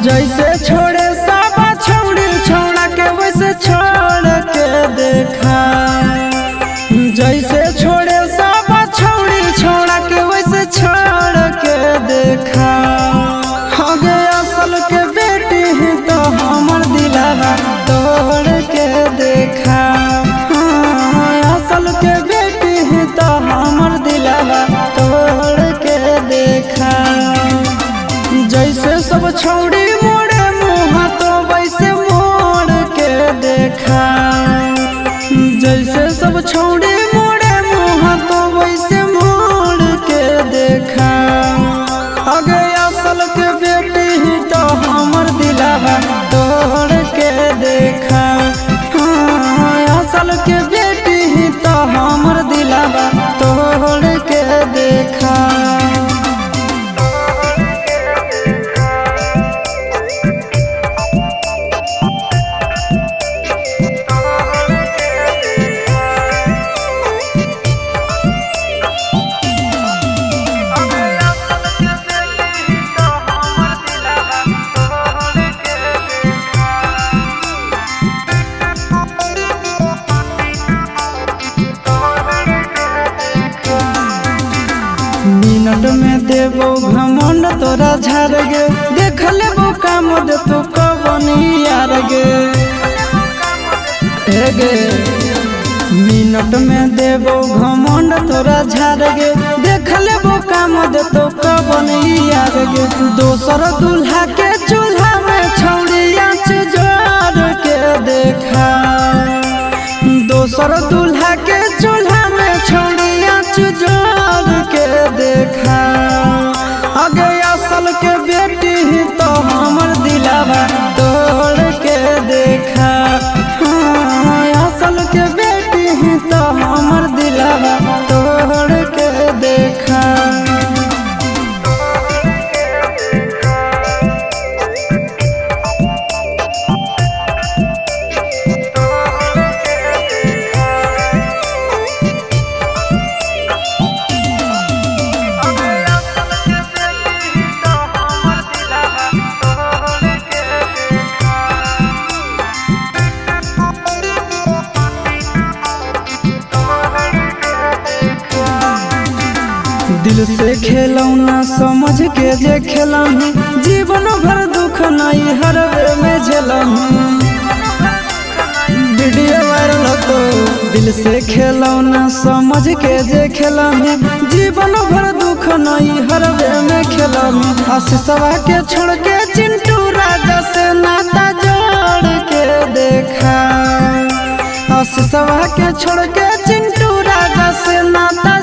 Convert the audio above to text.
जैसे छोड़े सब छौड़ी छौड़ा के वैसे छोड़ के देखा। जैसे छोड़े सब छौड़ी छौड़ा के वैसे छोड़ के देखा। आगे असल के बेटी ही तो हमर दिलवा तोड़ के देखा। असल के बेटी ही तो हमर दिलवा तोड़ के देखा। जैसे सब छौड़ी मोड़े मुँह तो वैसे मोड़ के देखा। जैसे सब छौड़ी मोड़े मुँह तो वैसे मोड़ के देखा। आगे असल के बेटी ही तो हमर दिलवा तोड़ के देखा। असल के बेटी ही तो हमर दिलवा तोड़ के देखा। मिनट में देबो घमंड तोरा झाड़ गे। देख लेबो काम दे तो कबनी यार गे। हे गे मिनट में देबो घमंड तोरा झाड़ गे। देख लेबो काम दे तो कबनी यार गे। दोसर दूल्हा के चूल्हा में छौड़िया जोड़ के देखा। दोसर दूल्हा के चूल्हा में छौड़िया जोड़ के देखा। आगे असल के बेटी ही तो हमर दिलवा तोड़ के देखा। असल के बेटी ही तो हमर दिलवा तोड़ के देखा। दिल से खेलौना समझ के जे खेलही। जीवन भर दुख नहीं हरवे में झेलही। वीडियो वायरल तो दिल से खेलौना समझ के जे खेलही। जीवन भर दुख नहीं हरवे में खेलही। आशीषवा के छोड़ के चिंटू राजा से नाता जोड़ के देखा। आशीषवा के छोड़ के चिंटू राजा से नाता